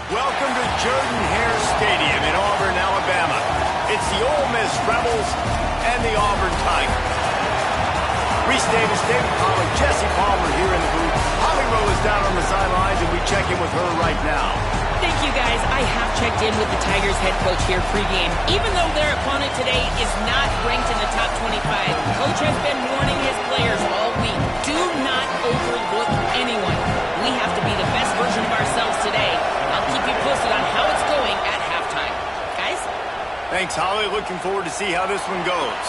Welcome to Jordan-Hare Stadium in Auburn, Alabama. It's the Ole Miss Rebels and the Auburn Tigers. Reese Davis, David Pollard, Jesse Palmer here in the booth. Holly Rowe is down on the sidelines, and we check in with her right now. Thank you, guys. I have checked in with the Tigers head coach here pregame. Even though their opponent today is not ranked in the top 25, coach has been warning his players all week. Do not overlook anyone. We have to be the best version of ourselves today. I'll keep you posted on how it's going at halftime. Guys? Thanks, Holly. Looking forward to see how this one goes.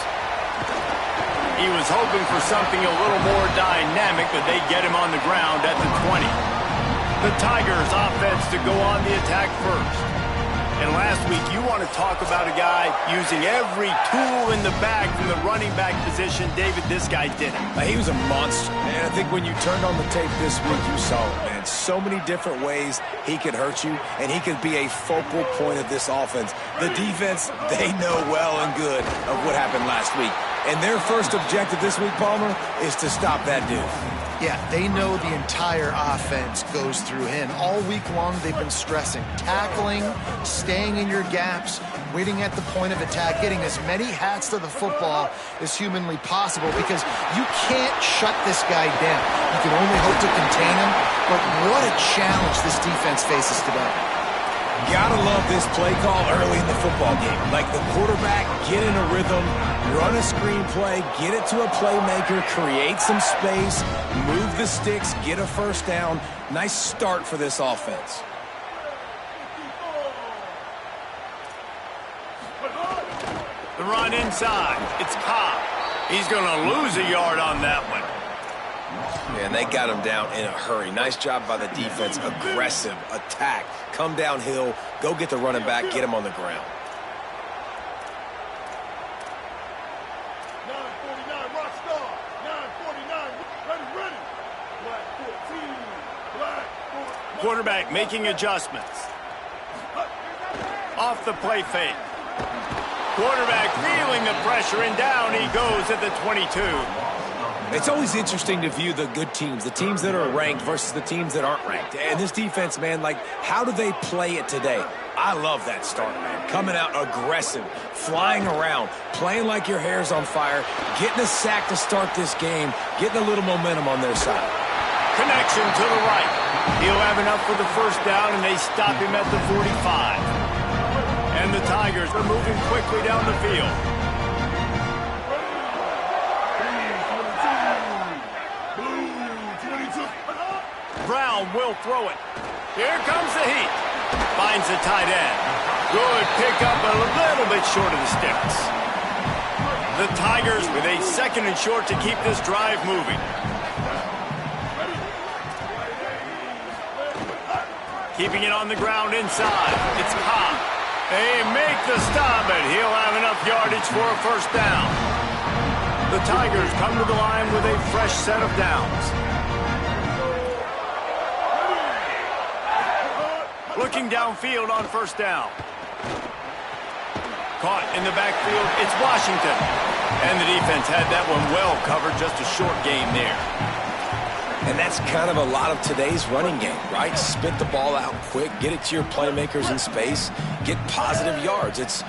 He was hoping for something a little more dynamic, but they get him on the ground at the 20. The Tigers offense to go on the attack first. And last week, you want to talk about a guy using every tool in the bag from the running back position. David, this guy did it. He was a monster, man. I think when you turned on the tape this week, you saw it, man. So many different ways he could hurt you, and he could be a focal point of this offense. The defense, they know well and good of what happened last week. And their first objective this week, Palmer, is to stop that dude. Yeah, they know the entire offense goes through him. All week long, they've been stressing tackling, staying in your gaps, waiting at the point of attack, getting as many hats to the football as humanly possible, because you can't shut this guy down. You can only hope to contain him, but what a challenge this defense faces today. Gotta love this play call early in the football game. Like the quarterback, get in a rhythm, run a screen play, get it to a playmaker, create some space, move the sticks, get a first down. Nice start for this offense. The run inside. It's Cobb. He's going to lose a yard on that one. And they got him down in a hurry. Nice job by the defense. Aggressive attack. Come downhill. Go get the running back. Get him on the ground. 949, rock star. 949, ready. Black 14. Black 14. Quarterback making adjustments. Off the play fake. Quarterback feeling the pressure, and down he goes at the 22. It's always interesting to view the good teams, the teams that are ranked versus the teams that aren't ranked. And this defense, man, like, how do they play it today? I love that start, man. Coming out aggressive, flying around, playing like your hair's on fire, getting a sack to start this game, getting a little momentum on their side. Connection to the right. He'll have enough for the first down, and they stop him at the 45. And the Tigers are moving quickly down the field. Brown will throw it. Here comes the heat. Finds the tight end. Good pickup, but a little bit short of the sticks. The Tigers with a second and short to keep this drive moving. Keeping it on the ground inside. It's Cobb. They make the stop, but he'll have enough yardage for a first down. The Tigers come to the line with a fresh set of downs. Looking downfield on first down. Caught in the backfield, it's Washington. And the defense had that one well covered, just a short game there. And that's kind of a lot of today's running game, right? Spit the ball out quick, get it to your playmakers in space, get positive yards. It's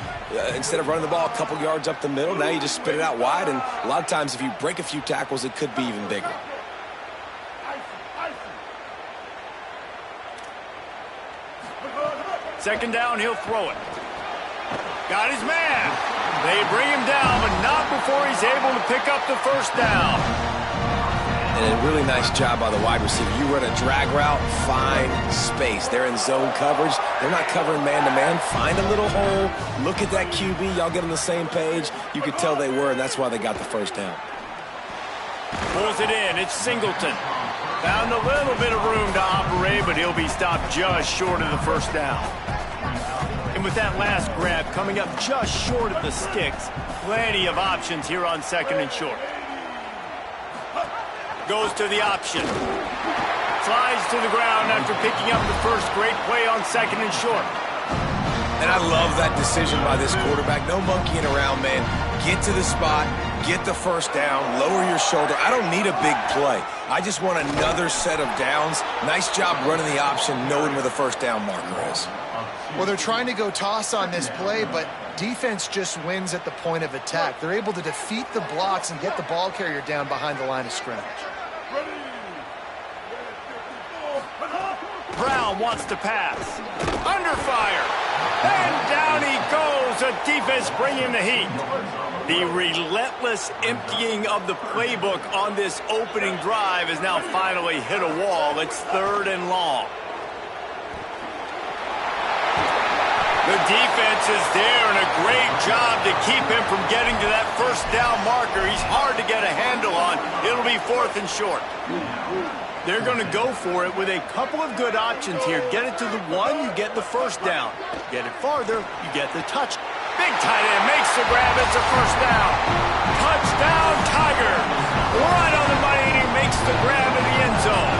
instead of running the ball a couple yards up the middle, now you just spit it out wide, and a lot of times if you break a few tackles, it could be even bigger. Second down, he'll throw it. Got his man. They bring him down, but not before he's able to pick up the first down. And a really nice job by the wide receiver. You run a drag route, find space. They're in zone coverage. They're not covering man-to-man. Find a little hole. Look at that QB. Y'all get on the same page. You could tell they were, and that's why they got the first down. Pulls it in. It's Singleton. Found a little bit of room to operate, but he'll be stopped just short of the first down. And with that last grab coming up just short of the sticks, plenty of options here on second and short. Goes to the option. Slides to the ground after picking up the first. Great play on second and short. And I love that decision by this quarterback. No monkeying around, man. Get to the spot, get the first down, lower your shoulder. I don't need a big play. I just want another set of downs. Nice job running the option, knowing where the first down marker is. Well, they're trying to go toss on this play, but defense just wins at the point of attack. They're able to defeat the blocks and get the ball carrier down behind the line of scrimmage. Brown wants to pass. Under fire. And down he goes. The defense bringing the heat. The relentless emptying of the playbook on this opening drive has now finally hit a wall. It's 3rd and long. The defense is there, and a great job to keep him from getting to that first down marker. He's hard to get a handle on. It'll be 4th and short. They're going to go for it with a couple of good options here. Get it to the 1, you get the first down. Get it farther, you get the touch. Big tight end makes the grab. It's a first down. Touchdown, Tigers. Right on the money, and he makes the grab in the end zone.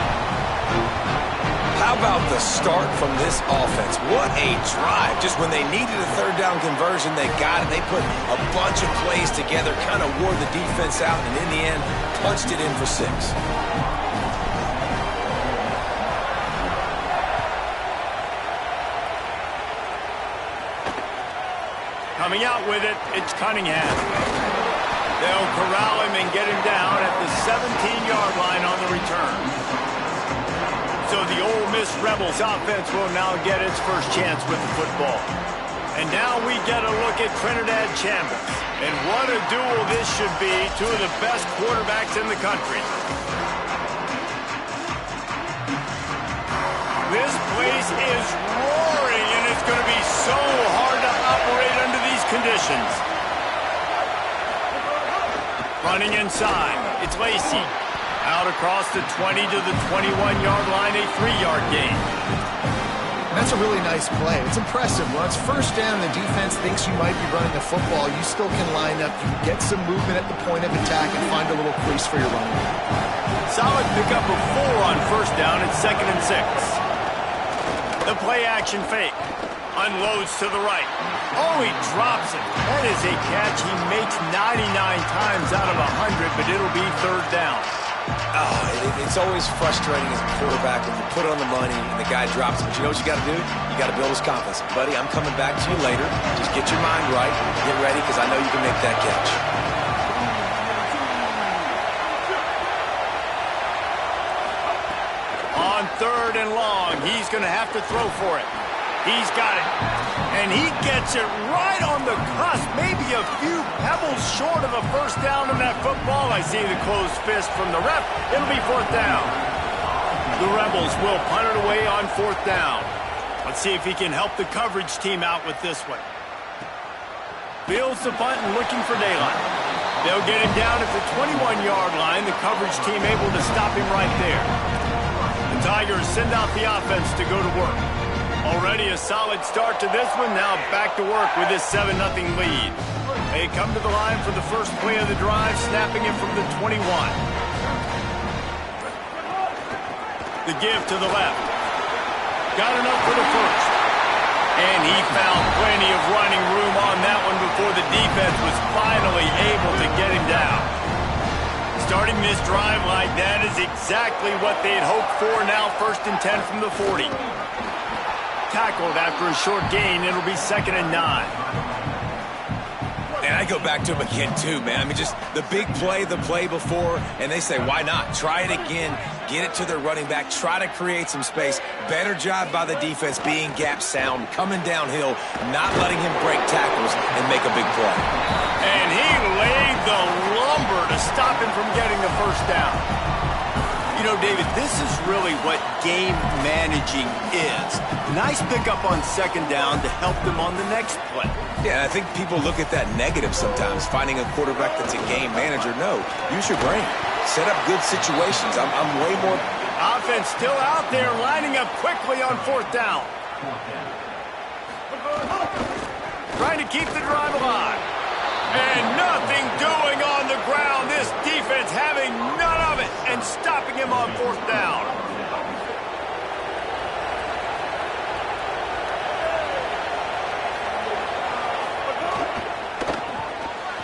How about the start from this offense? What a drive. Just when they needed a 3rd down conversion, they got it. They put a bunch of plays together, kind of wore the defense out, and in the end, punched it in for 6. Coming out with it, it's Cunningham. They'll corral him and get him down at the 17-yard line on the return. So the Ole Miss Rebels offense will now get its first chance with the football. And now we get a look at Trinidad Chambers. And what a duel this should be. 2 of the best quarterbacks in the country. This place is roaring, and it's going to be so hard to operate under these conditions. Running inside, it's Lacey. Out across the 20 to the 21-yard line, a 3-yard gain. That's a really nice play. It's impressive. When it's first down and the defense thinks you might be running the football, you still can line up. You can get some movement at the point of attack and find a little crease for your running back. Solid pickup of 4 on first down at 2nd and 6. The play action fake. Unloads to the right. Oh, he drops it. That is a catch he makes 99 times out of 100, but it'll be 3rd down. Oh, it's always frustrating as a quarterback when you put it on the money and the guy drops it. But you know what you got to do? You got to build his confidence. Buddy, I'm coming back to you later. Just get your mind right. Get ready, because I know you can make that catch. On 3rd and long, he's going to have to throw for it. He's got it. And he gets it right on the cusp. Maybe a few pebbles short of a first down on that football. I see the closed fist from the ref. It'll be 4th down. The Rebels will punt it away on 4th down. Let's see if he can help the coverage team out with this one. Fields the punt and looking for daylight. They'll get him down at the 21-yard line. The coverage team able to stop him right there. The Tigers send out the offense to go to work. Already a solid start to this one. Now back to work with this 7-0 lead. They come to the line for the first play of the drive, snapping it from the 21. The give to the left. Got enough for the first. And he found plenty of running room on that one before the defense was finally able to get him down. Starting this drive like that is exactly what they had hoped for. Now 1st and 10 from the 40. Tackled after a short gain. It'll be 2nd and 9. And I go back to him again, too, man. I mean, just the big play, the play before, and they say, why not? Try it again. Get it to their running back. Try to create some space. Better job by the defense being gap sound, coming downhill, not letting him break tackles and make a big play. And he laid the lumber to stop him from getting the first down. You know, David, this is really what game managing is. Nice pickup on 2nd down to help them on the next play. Yeah, I think people look at that negative sometimes, finding a quarterback that's a game manager. No, use your brain. set up good situations. I'm way more... Offense still out there, lining up quickly on 4th down. Trying to keep the drive alive. And nothing doing on the ground. This defense having none of it and stopping him on 4th down.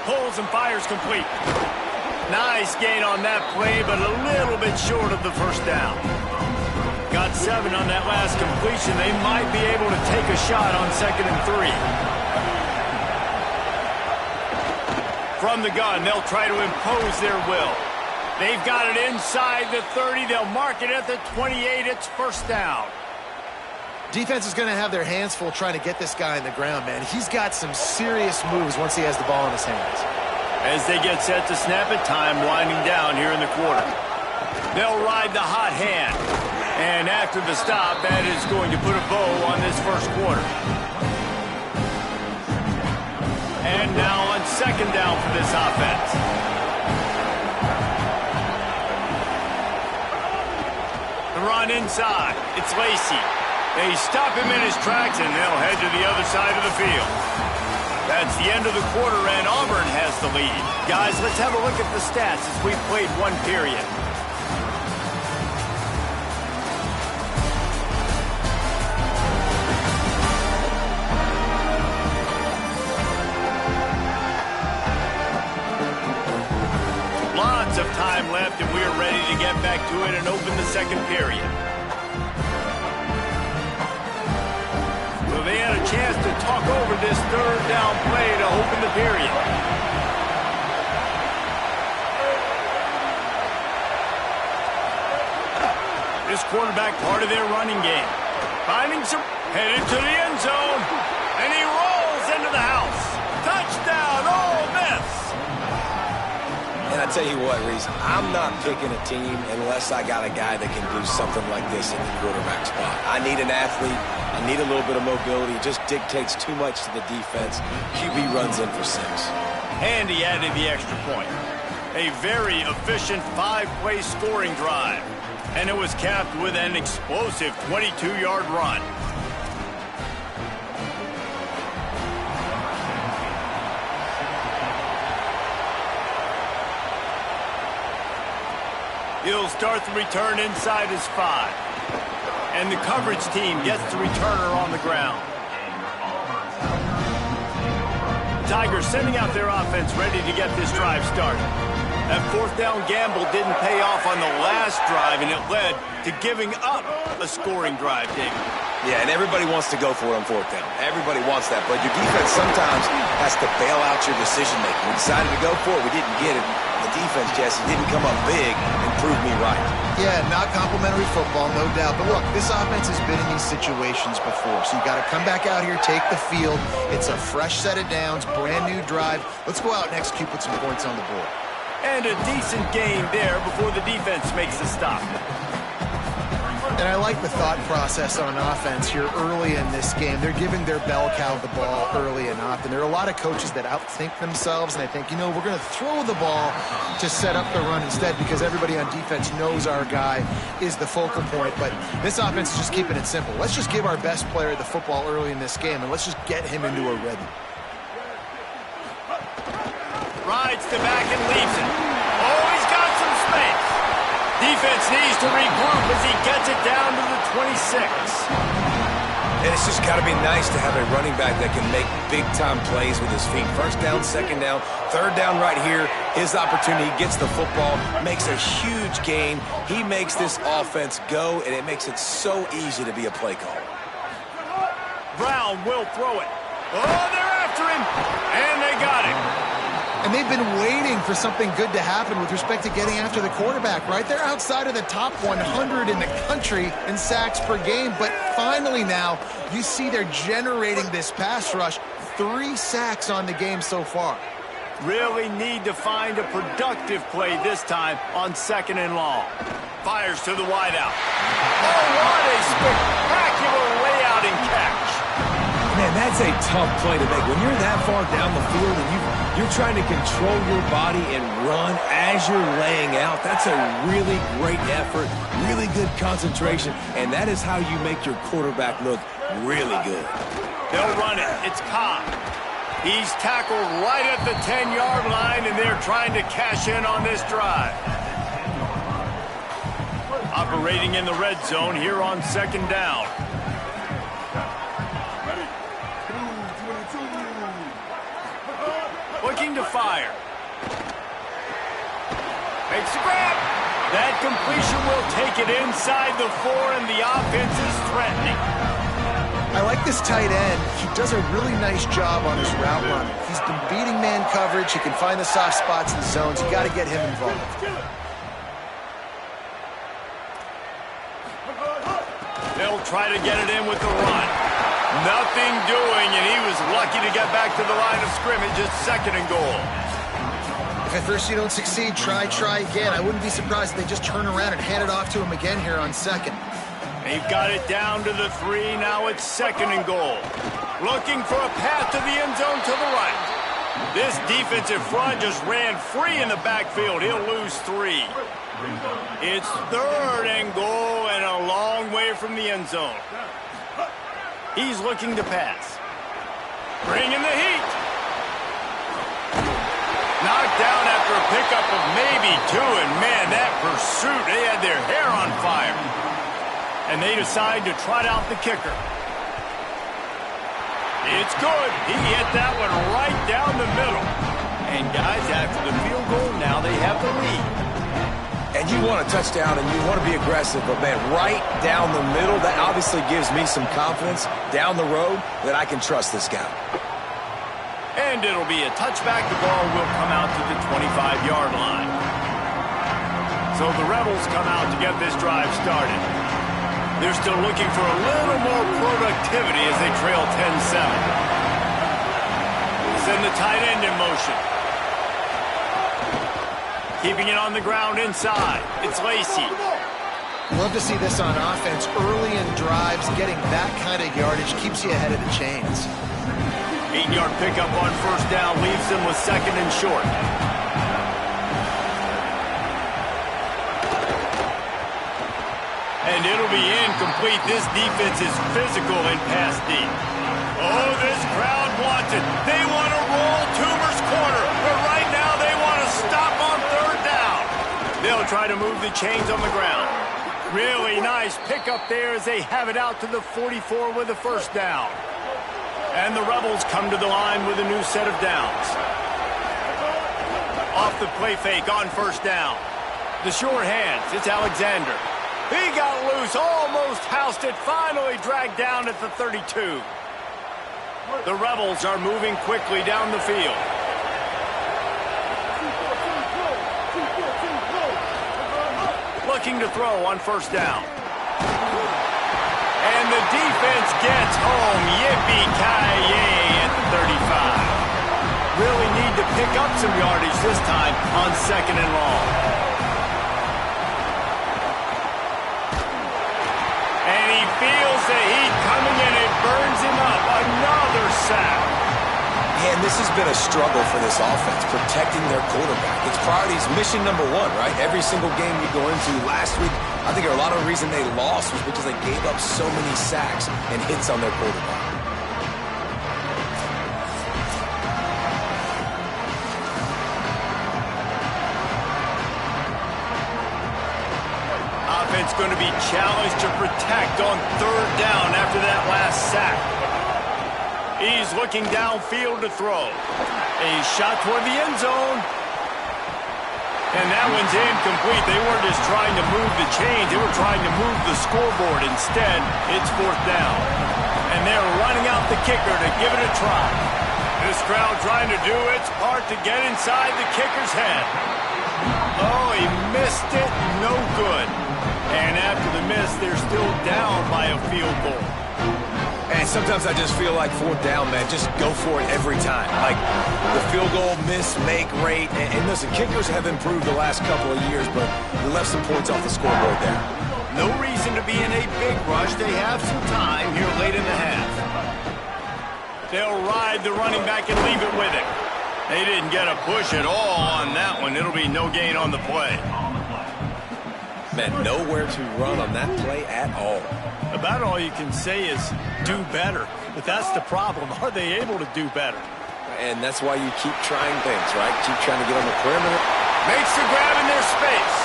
Pulls and fires complete. Nice gain on that play, but a little bit short of the 1st down. Got 7 on that last completion. They might be able to take a shot on 2nd and 3. From the gun, they'll try to impose their will. They've got it inside the 30. They'll mark it at the 28. It's 1st down. Defense is going to have their hands full trying to get this guy on the ground, man. He's got some serious moves once he has the ball in his hands. As they get set to snap it, time winding down here in the quarter. They'll ride the hot hand. And after the stop, that is going to put a bow on this 1st quarter. And now on 2nd down for this offense. The run inside. It's Lacey. They stop him in his tracks, and they'll head to the other side of the field. That's the end of the quarter, and Auburn has the lead. Guys, let's have a look at the stats as we've played 1 period. Lots of time left, and we are ready to get back to it and open the 2nd period. They had a chance to talk over this 3rd down play to open the period. This quarterback part of their running game. Finding some, headed to the end zone, and he rolls into the house. Touchdown, Ole Miss! And I tell you what, Reese, I'm not picking a team unless I got a guy that can do something like this in the quarterback spot. I need an athlete. I need a little bit of mobility. It just dictates too much to the defense. QB runs in for 6. And he added the extra point. A very efficient 5-play scoring drive. And it was capped with an explosive 22-yard run. He'll start the return inside his 5. And the coverage team gets the returner on the ground. Tigers sending out their offense ready to get this drive started. That 4th down gamble didn't pay off on the last drive, and it led to giving up a scoring drive, David. Yeah, and everybody wants to go for it on 4th down. Everybody wants that, but your defense sometimes has to bail out your decision-making. We decided to go for it. We didn't get it. The defense, Jesse, didn't come up big and prove me right. Yeah, not complimentary football, no doubt. But look, this offense has been in these situations before. So you got to come back out here, take the field. It's a fresh set of downs, brand new drive. Let's go out and execute, put some points on the board. And a decent gain there before the defense makes the stop. And I like the thought process on offense here early in this game. They're giving their bell cow the ball early and often. There are a lot of coaches that outthink themselves, and they think, you know, we're going to throw the ball to set up the run instead because everybody on defense knows our guy is the focal point. But this offense is just keeping it simple. Let's just give our best player the football early in this game, and let's just get him into a rhythm. Rides to back and leaves it. Oh, he's got some space. Defense needs to regroup as he gets it down to the 26. And it's just got to be nice to have a running back that can make big-time plays with his feet. 1st down, 2nd down, 3rd down right here. His opportunity, gets the football, makes a huge gain. He makes this offense go, and it makes it so easy to be a play caller. Brown will throw it. Oh, they're after him, and they got him. And they've been waiting for something good to happen with respect to getting after the quarterback, right? They're outside of the top 100 in the country in sacks per game, but finally now you see they're generating this pass rush. 3 sacks on the game so far. Really need to find a productive play this time on 2nd and long. Fires to the wideout. Oh, what a spectacular layout and catch. Man, that's a tough play to make. When you're that far down the field and You're trying to control your body and run as you're laying out. That's a really great effort, really good concentration, and that is how you make your quarterback look really good. They'll run it. It's Cobb. He's tackled right at the 10-yard line, and they're trying to cash in on this drive. Operating in the red zone here on second down. Looking to fire. Makes a grab. That completion will take it inside the 4, and the offense is threatening. I like this tight end. He does a really nice job on his route running. He's been beating man coverage. He can find the soft spots in the zones. You got to get him involved. They'll try to get it in with the run. Nothing doing, and he was lucky to get back to the line of scrimmage at 2nd and goal. If at first you don't succeed, try again. I wouldn't be surprised if they just turn around and hand it off to him again here on 2nd. They've got it down to the 3. Now it's 2nd and goal. Looking for a path to the end zone to the right. This defensive front just ran free in the backfield. He'll lose 3. It's 3rd and goal and a long way from the end zone. He's looking to pass. Bringing the heat. Knocked down after a pickup of maybe 2, and man, that pursuit, they had their hair on fire. And they decide to trot out the kicker. It's good. He hit that one right down the middle. And guys, after the field goal, now they have the lead. And you want a touchdown and you want to be aggressive, but man, right down the middle, that obviously gives me some confidence down the road that I can trust this guy. And it'll be a touchback. The ball will come out to the 25-yard line. So the Rebels come out to get this drive started. They're still looking for a little more productivity as they trail 10-7. Send the tight end in motion. Keeping it on the ground inside. It's Lacy. Love to see this on offense. Early in drives, getting that kind of yardage keeps you ahead of the chains. 8-yard pickup on 1st down leaves them with 2nd and short. And it'll be incomplete. This defense is physical and pass deep. Oh, this crowd wants it. They want to roll Toomer's corner, but right now they want to stop on 3rd down. They'll try to move the chains on the ground. Really nice pickup there as they have it out to the 44 with the 1st down. And the Rebels come to the line with a new set of downs. Off the play fake on 1st down. The short hands, it's Alexander. He got loose, almost housed it, finally dragged down at the 32. The Rebels are moving quickly down the field. Looking to throw on 1st down. And the defense gets home. Yippee-ki-yay at the 35. Really need to pick up some yardage this time on 2nd and long. And he feels the heat coming in. It burns him up. Another sack. Man, this has been a struggle for this offense, protecting their quarterback. It's priorities, mission number 1, right? Every single game you go into. Last week, I think a lot of the reason they lost was because they gave up so many sacks and hits on their quarterback. Offense going to be challenged to protect on 3rd down after that last sack. He's looking downfield to throw. A shot toward the end zone. And that one's incomplete. They weren't just trying to move the chains. They were trying to move the scoreboard. Instead, it's 4th down. And they're running out the kicker to give it a try. This crowd trying to do its part to get inside the kicker's head. Oh, he missed it. No good. And after the miss, they're still down by a field goal. And sometimes I just feel like 4th down, man, just go for it every time. Like the field goal miss, make rate. And listen, kickers have improved the last couple of years, but they left some points off the scoreboard there. No reason to be in a big rush. They have some time here late in the half. They'll ride the running back and leave it with him. They didn't get a push at all on that one. It'll be no gain on the play. Man, nowhere to run on that play at all. About all you can say is do better. But that's the problem. Are they able to do better? And that's why you keep trying things, right? Keep trying to get on the perimeter. Makes the grab in their space.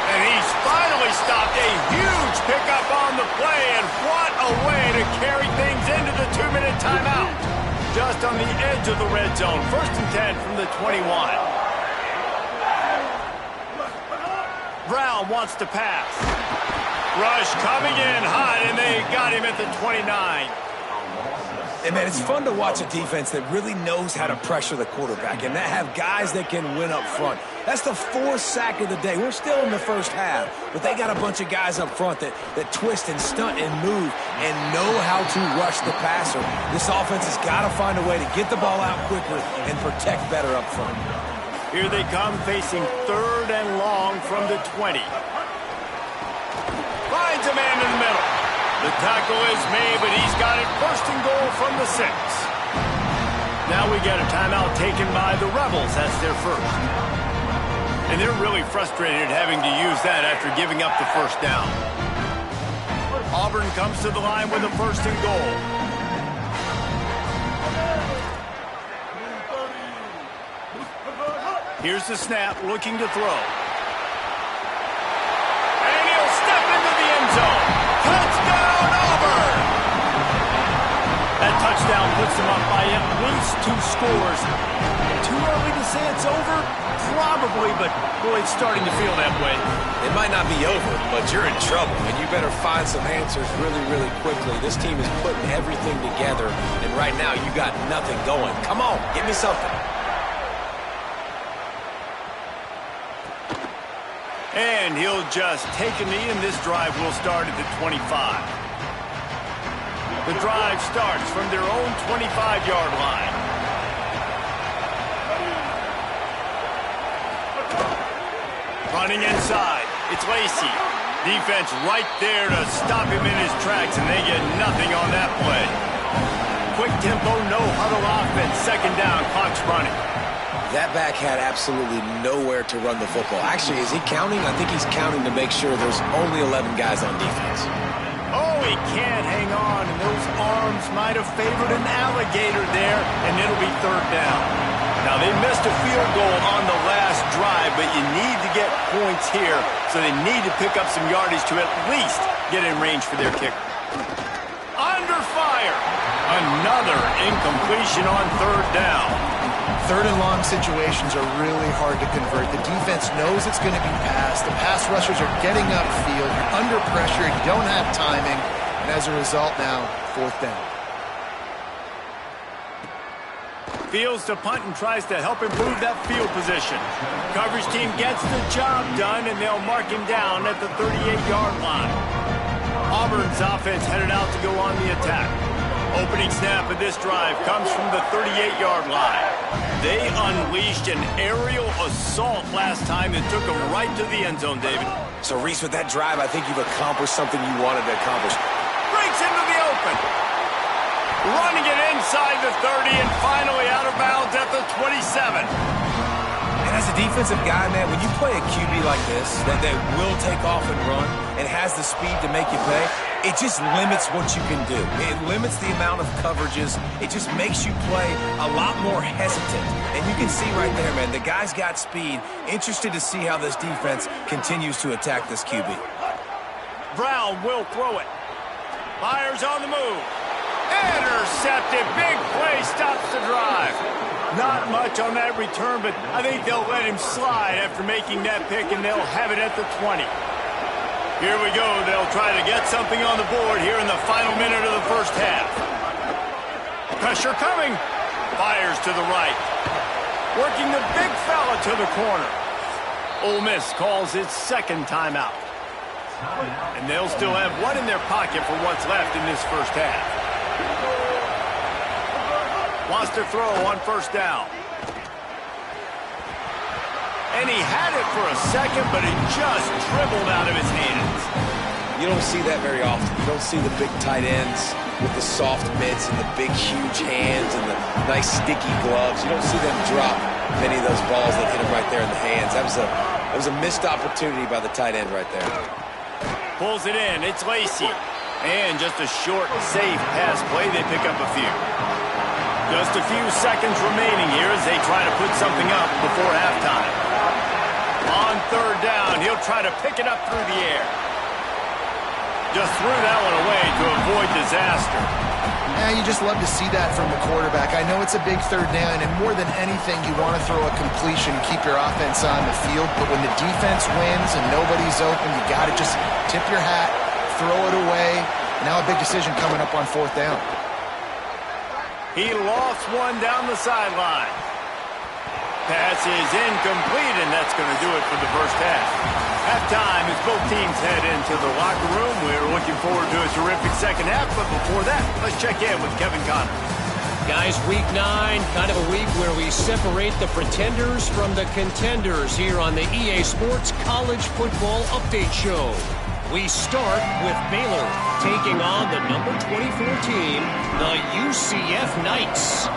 And he's finally stopped. A huge pickup on the play. And what a way to carry things into the 2-minute timeout. Just on the edge of the red zone. 1st and 10 from the 21. Brown wants to pass. Rush coming in hot, and they got him at the 29. And, man, it's fun to watch a defense that really knows how to pressure the quarterback and that have guys that can win up front. That's the 4th sack of the day. We're still in the first half, but they got a bunch of guys up front that twist and stunt and move and know how to rush the passer. This offense has got to find a way to get the ball out quicker and protect better up front. Here they come facing 3rd and long from the 20. Finds a man in the middle. The tackle is made, but he's got it 1st and goal from the 6. Now we get a timeout taken by the Rebels. That's their first. And they're really frustrated having to use that after giving up the 1st down. Auburn comes to the line with a 1st and goal. Here's the snap, looking to throw. And he'll step into the end zone. Touchdown, Auburn! That touchdown puts them up by at least 2 scores. Too early to say it's over? Probably, but boy, it's starting to feel that way. It might not be over, but you're in trouble, and you better find some answers really, really quickly. This team is putting everything together, and right now you got nothing going. Come on, give me something. And he'll just take a knee, and this drive will start at the 25. The drive starts from their own 25-yard line. Running inside, it's Lacey. Defense right there to stop him in his tracks, and they get nothing on that play. Quick tempo, no huddle offense. 2nd down, clock's running. That back had absolutely nowhere to run the football. Actually, is he counting? I think he's counting to make sure there's only 11 guys on defense. Oh, he can't hang on, and those arms might have favored an alligator there, and it'll be 3rd down. Now, they missed a field goal on the last drive, but you need to get points here, so they need to pick up some yardage to at least get in range for their kicker. Under fire. Another incompletion on 3rd down. 3rd and long situations are really hard to convert. The defense knows it's going to be passed. The pass rushers are getting upfield. You're under pressure. You don't have timing. And as a result now, 4th down. Fields to punt and tries to help improve that field position. Coverage team gets the job done, and they'll mark him down at the 38-yard line. Auburn's offense headed out to go on the attack. Opening snap of this drive comes from the 38-yard line. They unleashed an aerial assault last time that took them right to the end zone, David. So, Reese, with that drive, I think you've accomplished something you wanted to accomplish. Breaks into the open. Running it inside the 30 and finally out of bounds at the 27. And as a defensive guy, man, when you play a QB like this, that will take off and run and has the speed to make you pay, it just limits what you can do. It limits the amount of coverages. It just makes you play a lot more hesitant. And you can see right there, man, the guy's got speed. Interested to see how this defense continues to attack this QB. Brown will throw it. Myers on the move. Intercepted. Big play stops the drive. Not much on that return, but I think they'll let him slide after making that pick, and they'll have it at the 20. Here we go. They'll try to get something on the board here in the final minute of the first half. Pressure coming. Fires to the right. Working the big fella to the corner. Ole Miss calls its 2nd timeout. And they'll still have one in their pocket for what's left in this first half. Wants to throw on 1st down. And he had it for a second, but it just dribbled out of his hands. You don't see that very often. You don't see the big tight ends with the soft mitts and the big, huge hands and the nice, sticky gloves. You don't see them drop many of those balls that hit them right there in the hands. That was a missed opportunity by the tight end right there. Pulls it in. It's Lacy. And just a short, safe pass play. They pick up a few. Just a few seconds remaining here as they try to put something up before halftime. On third down, he'll try to pick it up through the air. Just threw that one away to avoid disaster. Yeah, you just love to see that from the quarterback. I know it's a big third down, and more than anything, you want to throw a completion and keep your offense on the field. But when the defense wins and nobody's open, you got to just tip your hat, throw it away. Now a big decision coming up on fourth down. He lost one down the sideline. Pass is incomplete, and that's going to do it for the first half. Halftime as both teams head into the locker room. We're looking forward to a terrific second half, but before that, let's check in with Kevin Connors. Guys, week 9, kind of a week where we separate the pretenders from the contenders here on the EA Sports College Football Update Show. We start with Baylor taking on the number 24 team, the UCF Knights.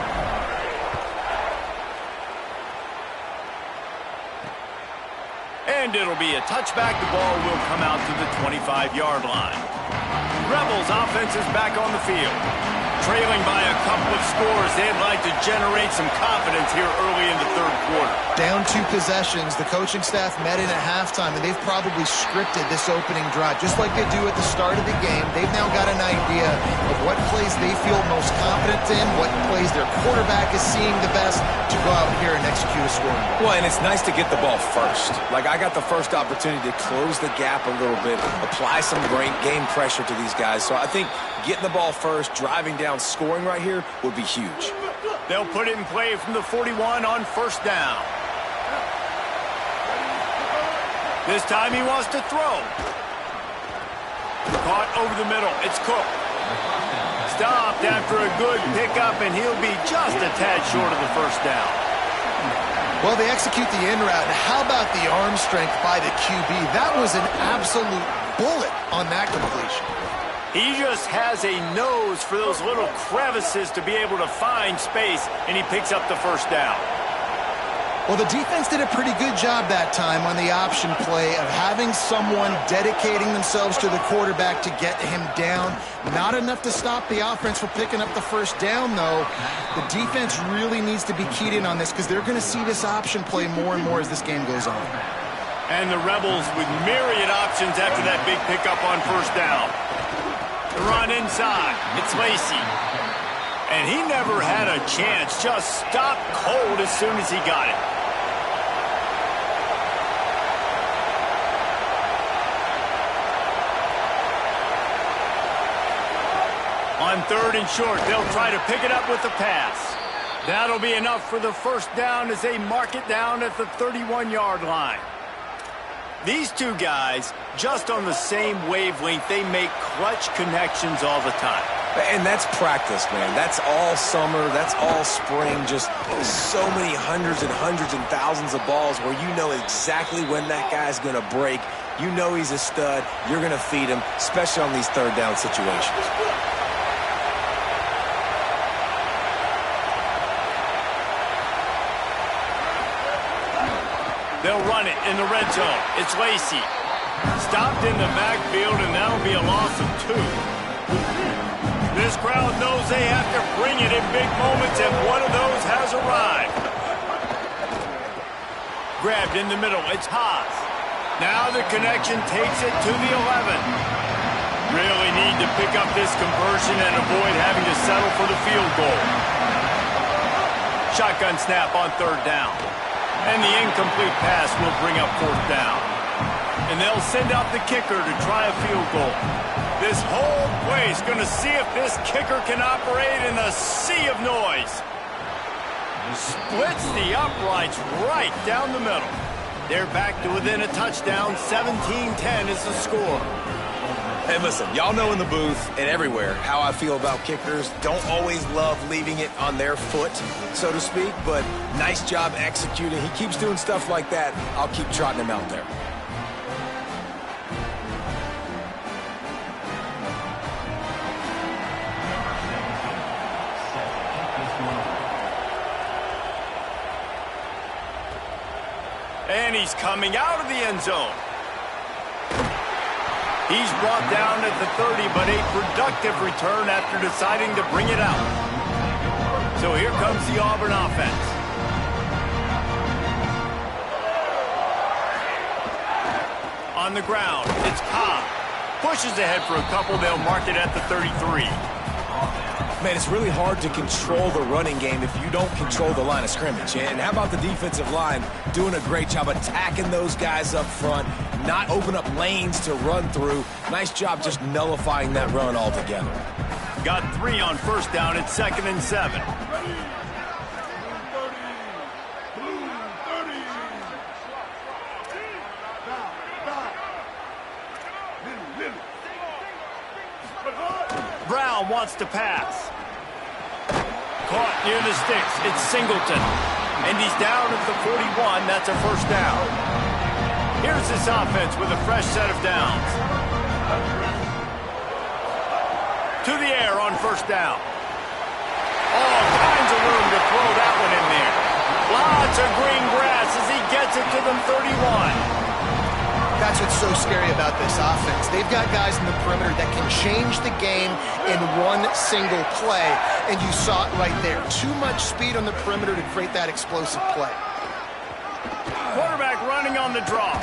And it'll be a touchback. The ball will come out to the 25-yard line. Rebels offense is back on the field. Trailing by a couple of scores, they'd like to generate some confidence here early in the third quarter. Down 2 possessions, the coaching staff met in at halftime, and they've probably scripted this opening drive. Just like they do at the start of the game, they've now got an idea of what plays they feel most confident in, what plays their quarterback is seeing the best to go out here and execute a scoring. Well, and it's nice to get the ball first. Like, I got the first opportunity to close the gap a little bit, apply some great game pressure to these guys. So I think getting the ball first, driving down, scoring right here would be huge. They'll put it in play from the 41 on first down. This time he wants to throw. Caught over the middle. It's Cook. Stopped after a good pickup, and he'll be just a tad short of the first down. Well, they execute the in route. How about the arm strength by the QB? That was an absolute bullet on that completion. He just has a nose for those little crevices to be able to find space, and he picks up the first down. Well, the defense did a pretty good job that time on the option play of having someone dedicating themselves to the quarterback to get him down. Not enough to stop the offense from picking up the first down, though. The defense really needs to be keyed in on this because they're going to see this option play more and more as this game goes on. And the Rebels with myriad options after that big pickup on first down. The run inside. It's Lacy. And he never had a chance. Just stopped cold as soon as he got it. On third and short, they'll try to pick it up with the pass. That'll be enough for the first down as they mark it down at the 31-yard line. These two guys, just on the same wavelength, they make clutch connections all the time. And that's practice, man. That's all summer. That's all spring. Just so many hundreds and thousands of balls where you know exactly when that guy's going to break. You know he's a stud. You're going to feed him, especially on these third down situations. They'll run it in the red zone. It's Lacy. Stopped in the backfield, and that'll be a loss of 2. This crowd knows they have to bring it in big moments, and one of those has arrived. Grabbed in the middle. It's Haas. Now the connection takes it to the 11. Really need to pick up this conversion and avoid having to settle for the field goal. Shotgun snap on third down. And the incomplete pass will bring up fourth down. And they'll send out the kicker to try a field goal. This whole place going to see if this kicker can operate in a sea of noise. Splits the uprights right down the middle. They're back to within a touchdown. 17-10 is the score. Hey, listen, y'all know in the booth and everywhere how I feel about kickers. Don't always love leaving it on their foot, so to speak, but nice job executing. He keeps doing stuff like that. I'll keep trotting him out there. And he's coming out of the end zone. He's brought down at the 30, but a productive return after deciding to bring it out. So here comes the Auburn offense. On the ground, it's Cobb. Pushes ahead for a couple. They'll mark it at the 33. Man, it's really hard to control the running game if you don't control the line of scrimmage. And how about the defensive line doing a great job attacking those guys up front, not open up lanes to run through. Nice job just nullifying that run altogether. Got 3 on first down. It's 2nd and 7. Brown wants to pass. Caught near the sticks. It's Singleton. And he's down at the 41. That's a first down. Here's this offense with a fresh set of downs. To the air on first down. All kinds of room to throw that one in there. Lots of green grass as he gets it to the 31. That's what's so scary about this offense. They've got guys in the perimeter that can change the game in one single play, and you saw it right there. Too much speed on the perimeter to create that explosive play. Quarterback running on the draw.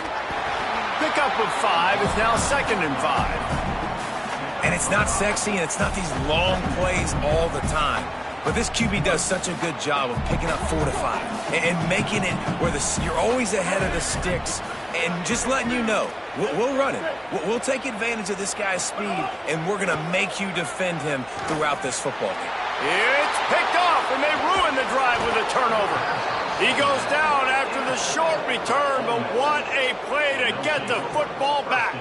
Pickup of 5 is now 2nd and 5. And it's not sexy, and it's not these long plays all the time. But this QB does such a good job of picking up 4 to 5 and making it where you're always ahead of the sticks and just letting you know, we'll run it. We'll take advantage of this guy's speed, and we're going to make you defend him throughout this football game. It's picked off, and they ruin the drive with a turnover. He goes down after the short return, but what a play to get the football back.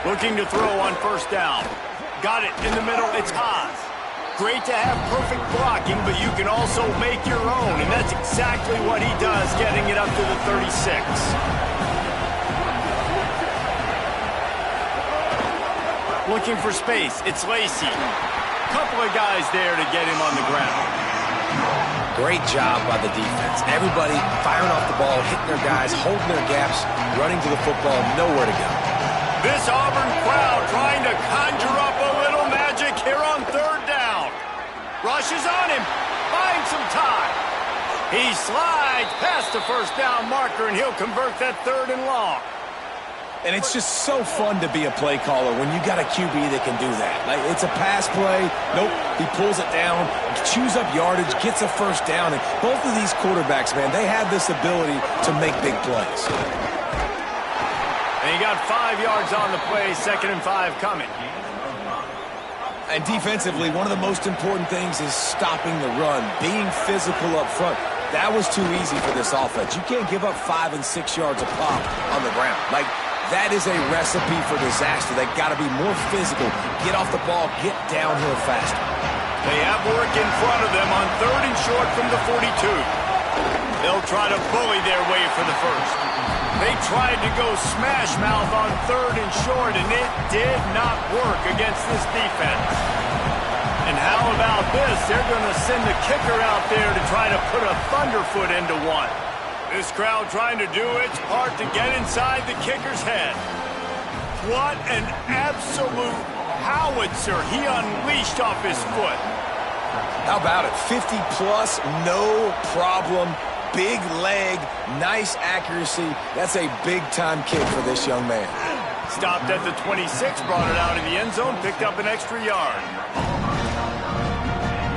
Looking to throw on first down. Got it in the middle. It's Haas. Great to have perfect blocking, but you can also make your own, and that's exactly what he does, getting it up to the 36. Looking for space. It's Lacey. Couple of guys there to get him on the ground. Great job by the defense. Everybody firing off the ball, hitting their guys, holding their gaps, running to the football, nowhere to go. This Auburn crowd trying to conjure up a little magic here on 3rd down. Rushes on him. Finds some time. He slides past the first down marker, and he'll convert that 3rd and long. And it's just so fun to be a play caller when you got a QB that can do that. Like, it's a pass play. Nope, he pulls it down, chews up yardage, gets a first down. And both of these quarterbacks, man, they have this ability to make big plays. And he got 5 yards on the play, 2nd and 5 coming. And defensively, one of the most important things is stopping the run, being physical up front. That was too easy for this offense. You can't give up 5 and 6 yards a pop on the ground. Like, that is a recipe for disaster. They got to be more physical, get off the ball, get downhill faster. They have work in front of them on 3rd and short from the 42. They'll try to bully their way for the first. They tried to go smash mouth on 3rd and short, and it did not work against this defense. And how about this? They're going to send the kicker out there to try to put a thunderfoot into one. This crowd trying to do its part to get inside the kicker's head. What an absolute howitzer he unleashed off his foot. How about it? 50-plus, no problem. Big leg, nice accuracy. That's a big-time kick for this young man. Stopped at the 26, brought it out of the end zone, picked up an extra yard.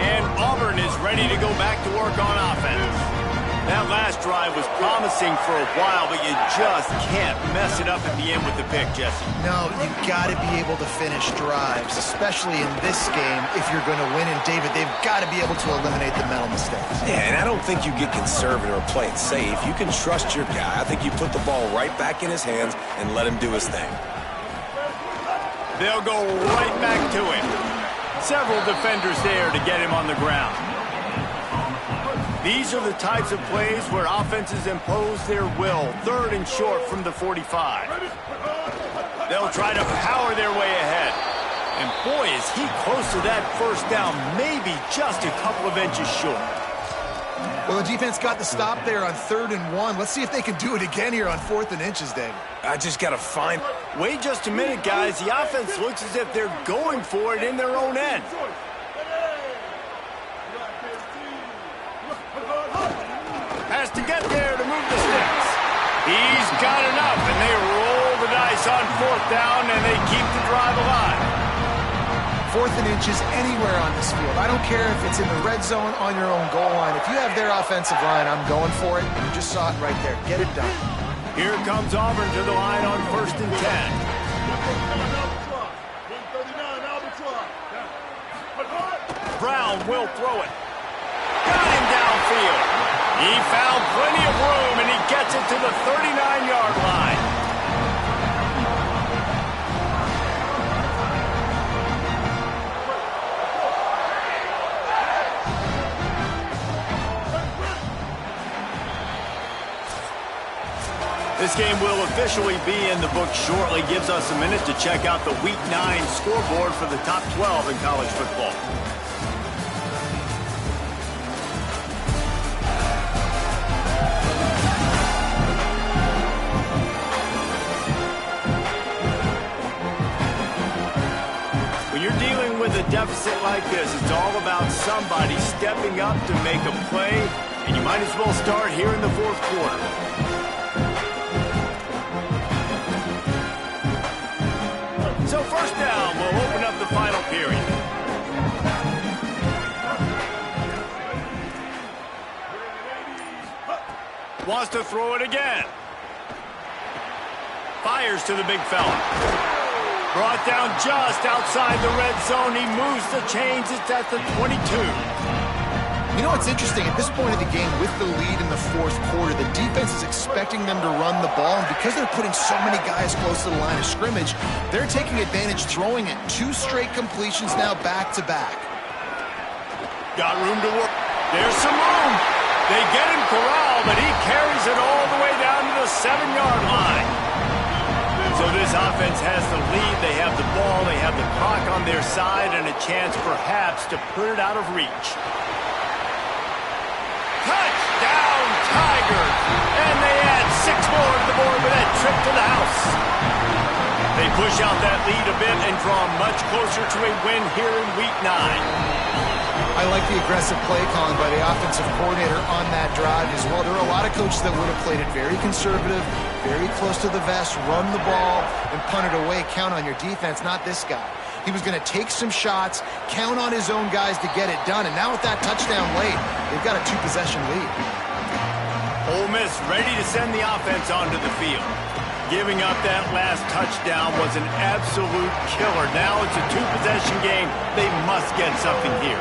And Auburn is ready to go back to work on offense. That last drive was promising for a while, but you just can't mess it up at the end with the pick, Jesse. No, you've got to be able to finish drives, especially in this game if you're going to win. And, David, they've got to be able to eliminate the mental mistakes. Yeah, and I don't think you get conservative or play it safe. You can trust your guy. I think you put the ball right back in his hands and let him do his thing. They'll go right back to him. Several defenders there to get him on the ground. These are the types of plays where offenses impose their will. 3rd and short from the 45. They'll try to power their way ahead. And boy, is he close to that first down, maybe just a couple of inches short. Well, the defense got the stop there on 3rd and 1. Let's see if they can do it again here on 4th and inches, David. I just got to find... Wait just a minute, guys. The offense looks as if they're going for it in their own end. Has to get there to move the sticks. He's got enough, and they roll the dice on 4th down, and they keep the drive alive. 4th and inches anywhere on this field. I don't care if it's in the red zone on your own goal line. If you have their offensive line, I'm going for it. You just saw it right there. Get it done. Here comes Auburn to the line on 1st and 10. Brown will throw it. Got him downfield. He found plenty of room, and he gets it to the 39-yard line. This game will officially be in the books shortly. Gives us a minute to check out the Week 9 scoreboard for the top 12 in college football. When you're dealing with a deficit like this, it's all about somebody stepping up to make a play, and you might as well start here in the 4th quarter. So 1st down will open up the final period. Wants to throw it again. Fires to the big fella. Brought down just outside the red zone. He moves the chains. It's at the 22. You know what's interesting? At this point of the game, with the lead in the 4th quarter, the defense is expecting them to run the ball, and because they're putting so many guys close to the line of scrimmage, they're taking advantage, throwing it. 2 straight completions now back-to-back. Got room to work. There's some room. They get him corralled, but he carries it all the way down to the 7-yard line. So this offense has the lead. They have the ball. They have the clock on their side and a chance perhaps to put it out of reach. Touchdown, Tigers! And they add 6 more to the board with that trip to the house. They push out that lead a bit and draw much closer to a win here in Week 9. I like the aggressive play calling by the offensive coordinator on that drive as well. There are a lot of coaches that would have played it very conservative, very close to the vest, run the ball, and punt it away. Count on your defense, not this guy. He was going to take some shots, count on his own guys to get it done. And now with that touchdown late, they've got a 2-possession lead. Ole Miss ready to send the offense onto the field. Giving up that last touchdown was an absolute killer. Now it's a 2-possession game. They must get something here.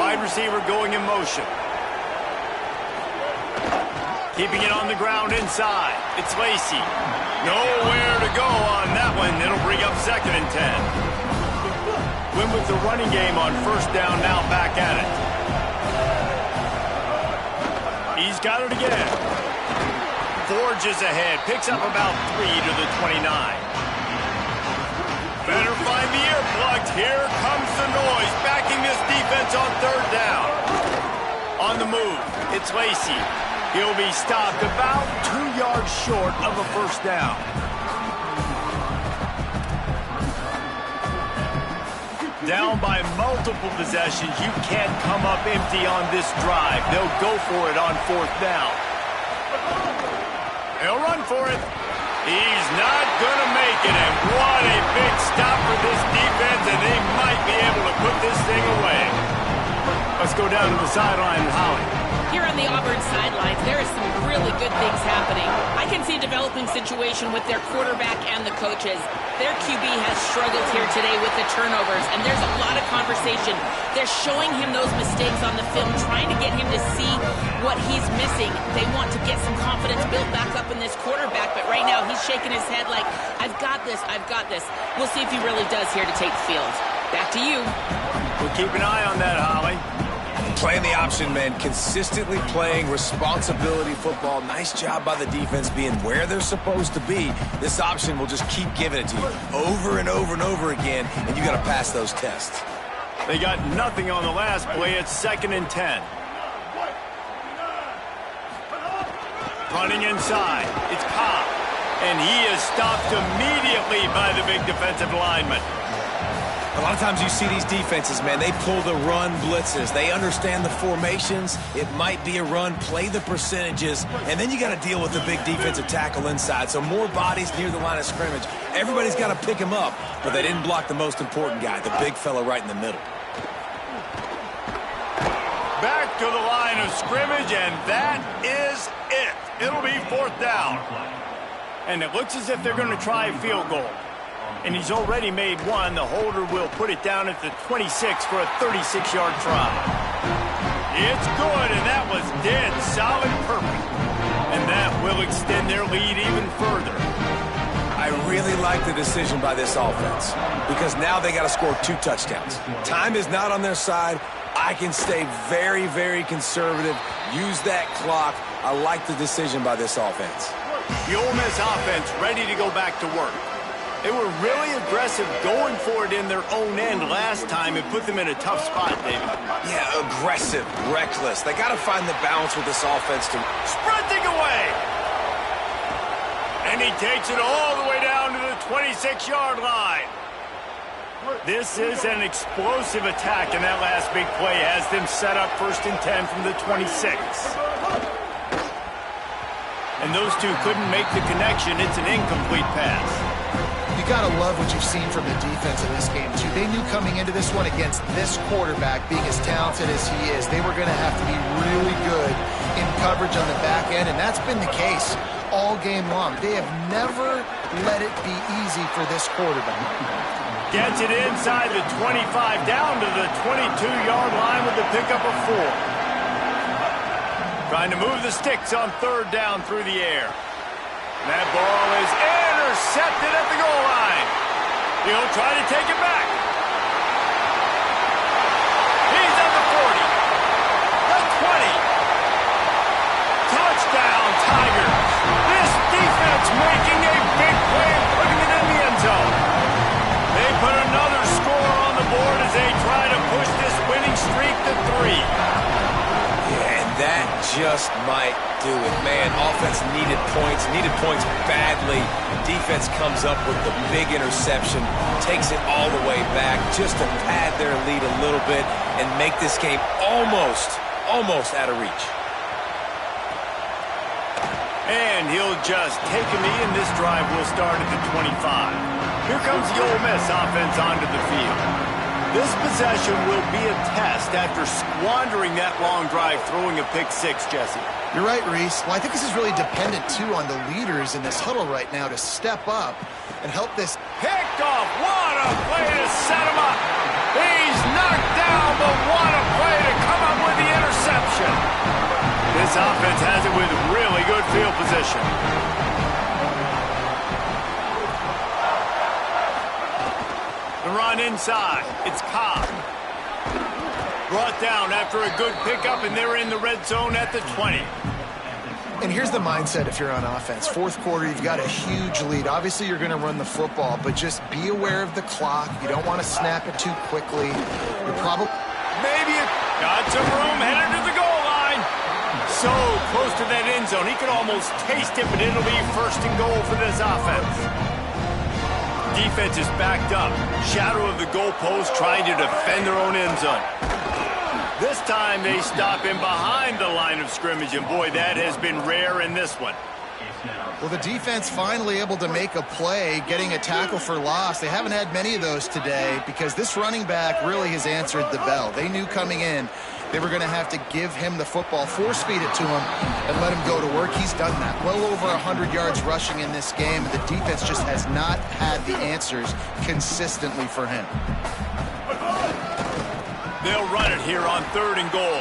Wide receiver going in motion. Keeping it on the ground inside. It's Lacey. Nowhere to go on that one. It'll bring up 2nd and 10. Win with the running game on 1st down, now back at it. He's got it again. Forges ahead. Picks up about 3 to the 29. Better find the earplugs. Here comes the noise. Backing this defense on 3rd down. On the move, it's Lacey. He'll be stopped about 2 yards short of a 1st down. Down by multiple possessions. You can't come up empty on this drive. They'll go for it on 4th down. They'll run for it. He's not going to make it, and what a big stop for this defense, and they might be able to put this thing away. Let's go down to the sideline, Holly. Here on the Auburn sidelines, there is some really good things happening. I can see a developing situation with their quarterback and the coaches. Their QB has struggled here today with the turnovers, and there's a lot of conversation. They're showing him those mistakes on the film, trying to get him to see what he's missing. They want to get some confidence built back up in this quarterback, but right now he's shaking his head like, I've got this, I've got this. We'll see if he really does here to take the field. Back to you. We'll keep an eye on that, Holly. Playing the option, man. Consistently playing responsibility football. Nice job by the defense being where they're supposed to be. This option will just keep giving it to you over and over and over again, and you got to pass those tests. They got nothing on the last play. It's 2nd and 10. Running inside. It's Cobb. And he is stopped immediately by the big defensive lineman. A lot of times you see these defenses, man, they pull the run blitzes. They understand the formations. It might be a run, play the percentages, and then you got to deal with the big defensive tackle inside. So more bodies near the line of scrimmage. Everybody's got to pick him up, but they didn't block the most important guy, the big fella right in the middle. Back to the line of scrimmage, and that is it. It'll be 4th down. And it looks as if they're going to try a field goal. And he's already made one. The holder will put it down at the 26 for a 36-yard try. It's good, and that was dead solid perfect. And that will extend their lead even further. I really like the decision by this offense because now they got to score 2 touchdowns. Time is not on their side. I can stay very, very conservative. Use that clock. I like the decision by this offense. The Ole Miss offense ready to go back to work. They were really aggressive going for it in their own end last time and put them in a tough spot, David. Yeah, aggressive, reckless. They got to find the balance with this offense to... Sprinting away! And he takes it all the way down to the 26-yard line. This is an explosive attack, and that last big play has them set up 1st and 10 from the 26. And those two couldn't make the connection. It's an incomplete pass. You got to love what you've seen from the defense in this game, too. They knew coming into this one against this quarterback, being as talented as he is, they were going to have to be really good in coverage on the back end, and that's been the case all game long. They have never let it be easy for this quarterback. Gets it inside the 25, down to the 22-yard line with the pickup of 4. Trying to move the sticks on 3rd down through the air. That ball is intercepted at the goal line. He'll try to take it back. He's at the 40. The 20. Touchdown, Tigers. This defense making a big play and putting it in the end zone. They put another score on the board as they try to push this winning streak to 3. Yeah, and that just might do it. Man, offense needed points badly. Defense comes up with the big interception, takes it all the way back just to pad their lead a little bit and make this game almost out of reach. And he'll just take a knee, and this drive will start at the 25. Here comes the Ole Miss offense onto the field. This possession will be a test after squandering that long drive, throwing a pick 6, Jesse. You're right, Reese. Well, I think this is really dependent, too, on the leaders in this huddle right now to step up and help this. Picked off. What a play to set him up. He's knocked down, but what a play to come up with the interception. This offense has it with really good field position. The run inside. It's Cobb. Brought down after a good pickup, and they're in the red zone at the 20. And here's the mindset if you're on offense. 4th quarter, you've got a huge lead. Obviously, you're going to run the football, but just be aware of the clock. You don't want to snap it too quickly. You're probably... Maybe it got some room, headed to the goal line. So close to that end zone. He could almost taste it, but it'll be 1st and goal for this offense. Defense is backed up. Shadow of the goalpost trying to defend their own end zone. This time they stop him behind the line of scrimmage, and boy, that has been rare in this one. Well, the defense finally able to make a play, getting a tackle for loss. They haven't had many of those today because this running back really has answered the bell. They knew coming in they were going to have to give him the football, force-feed it to him, and let him go to work. He's done that. Well over 100 yards rushing in this game. The defense just has not had the answers consistently for him. They'll run it here on 3rd and goal.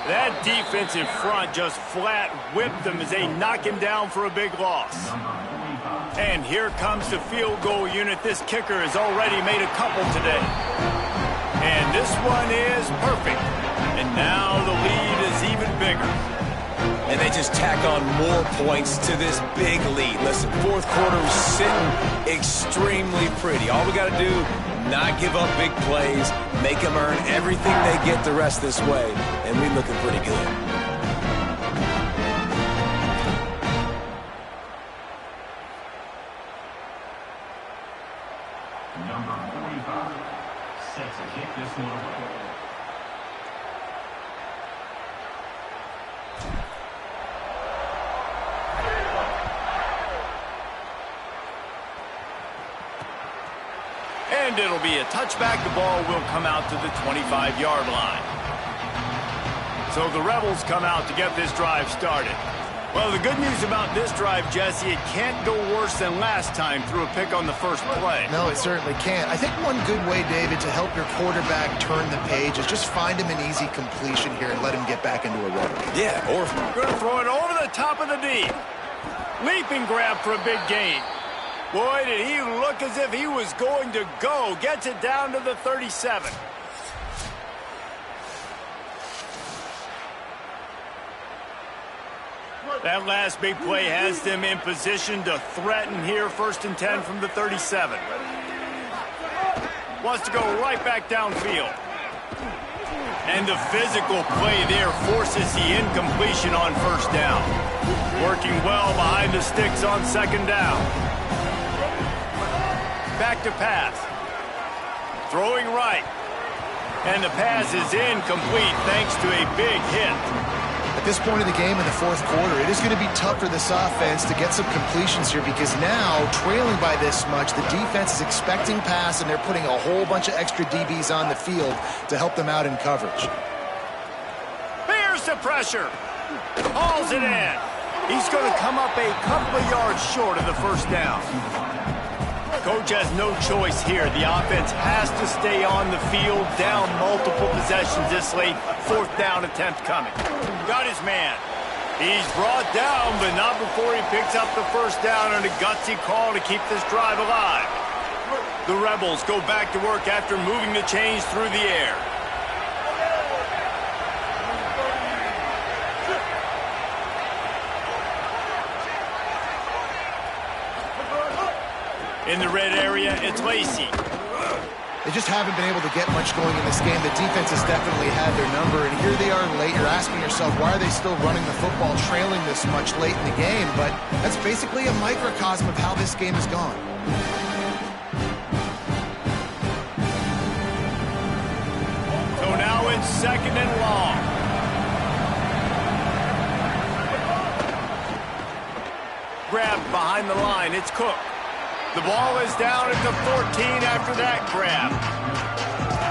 That defense in front just flat whipped them as they knock him down for a big loss. And here comes the field goal unit. This kicker has already made a couple today. And this one is perfect. And And now the lead is even bigger. And they just tack on more points to this big lead. Listen, fourth quarter was sitting extremely pretty. All we got to do, not give up big plays, make them earn everything they get the rest this way, and we're looking pretty good. Number 45 sets a kick this one away. And it'll be a touchback. The ball will come out to the 25-yard line. So the Rebels come out to get this drive started. Well, the good news about this drive, Jesse, it can't go worse than last time through a pick on the first play. No, it certainly can't. I think one good way, David, to help your quarterback turn the page is just find him an easy completion here and let him get back into a rhythm. Yeah, or Going to throw it over the top of the D. Leaping grab for a big gain. Boy, did he look as if he was going to go. Gets it down to the 37. That last big play has them in position to threaten here. 1st and 10 from the 37. Wants to go right back downfield. And the physical play there forces the incompletion on 1st down. Working well behind the sticks on 2nd down. Back to pass. Throwing right. And the pass is incomplete thanks to a big hit. At this point of the game in the fourth quarter, it is going to be tough for this offense to get some completions here because now, trailing by this much, the defense is expecting pass and they're putting a whole bunch of extra DBs on the field to help them out in coverage. Here's the pressure. Hauls it in. He's going to come up a couple of yards short of the 1st down. Coach has no choice here. The offense has to stay on the field, down multiple possessions this late. 4th down attempt coming. Got his man. He's brought down, but not before he picks up the 1st down on a gutsy call to keep this drive alive. The Rebels go back to work after moving the chains through the air. In the red area, it's Lacey. They just haven't been able to get much going in this game. The defense has definitely had their number, and here they are late. You're asking yourself, why are they still running the football, trailing this much late in the game? But that's basically a microcosm of how this game has gone. So now it's 2nd and long. Grabbed behind the line, it's Cook. The ball is down at the 14 after that grab.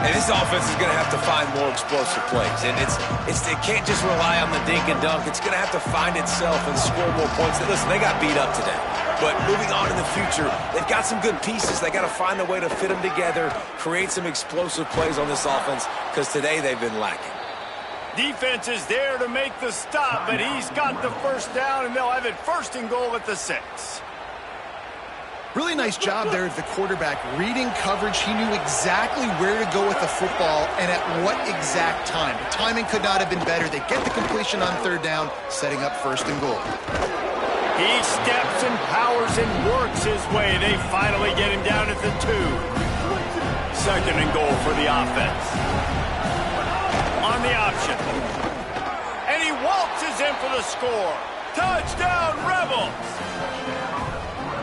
And this offense is going to have to find more explosive plays. And it can't just rely on the dink and dunk. It's going to have to find itself and score more points. Listen, they got beat up today. But moving on in the future, they've got some good pieces. They got to find a way to fit them together, create some explosive plays on this offense, because today they've been lacking. Defense is there to make the stop, but he's got the 1st down, and they'll have it 1st and goal at the 6. Really nice job there of the quarterback. Reading coverage, he knew exactly where to go with the football and at what exact time. The timing could not have been better. They get the completion on 3rd down, setting up 1st and goal. He steps and powers and works his way. They finally get him down at the 2. 2nd and goal for the offense. On the option. And he waltzes in for the score. Touchdown, Rebels!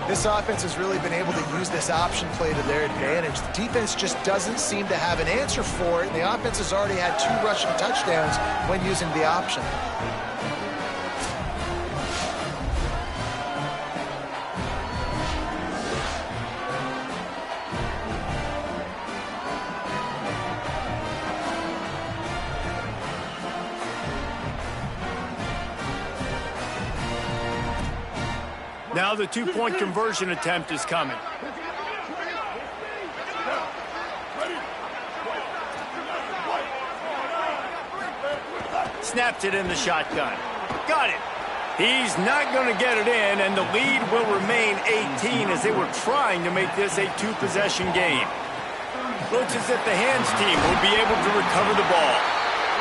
This offense has really been able to use this option play to their advantage. The defense just doesn't seem to have an answer for it, and the offense has already had 2 rushing touchdowns when using the option. Now the 2-point conversion attempt is coming. Snaps it in the shotgun. Got it. He's not going to get it in, and the lead will remain 18 as they were trying to make this a 2-possession game. Looks as if the hands team will be able to recover the ball.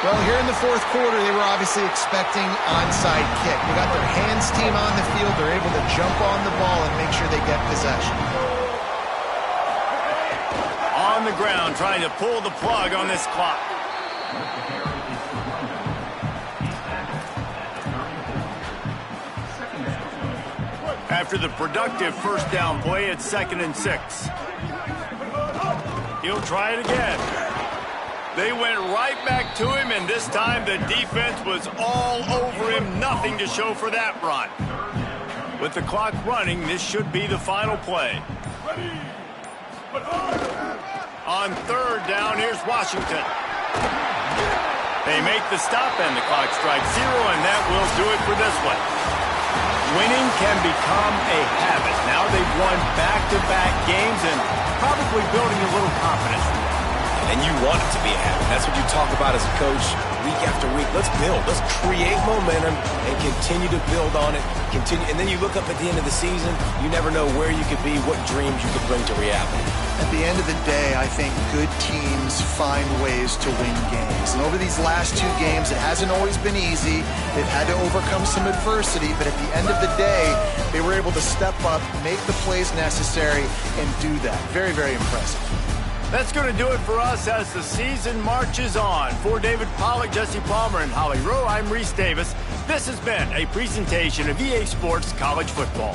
Well, here in the fourth quarter, they were obviously expecting onside kick. They got their hands team on the field. They're able to jump on the ball and make sure they get possession. On the ground, trying to pull the plug on this clock. After the productive first down play, it's 2nd and 6. He'll try it again. They went right back to him, and this time the defense was all over him. Nothing to show for that run. With the clock running, this should be the final play. On 3rd down, here's Washington. They make the stop, and the clock strikes 0, and that will do it for this one. Winning can become a habit. Now they've won back-to-back games and probably building a little confidence. And you want it to be a habit. That's what you talk about as a coach week after week. Let's build. Let's create momentum and continue to build on it. And then you look up at the end of the season, you never know where you could be, what dreams you could bring to reality. At the end of the day, I think good teams find ways to win games. And over these last 2 games, it hasn't always been easy. They've had to overcome some adversity, but at the end of the day, they were able to step up, make the plays necessary, and do that. Very, very impressive. That's going to do it for us as the season marches on. For David Pollack, Jesse Palmer, and Holly Rowe, I'm Reese Davis. This has been a presentation of EA Sports College Football.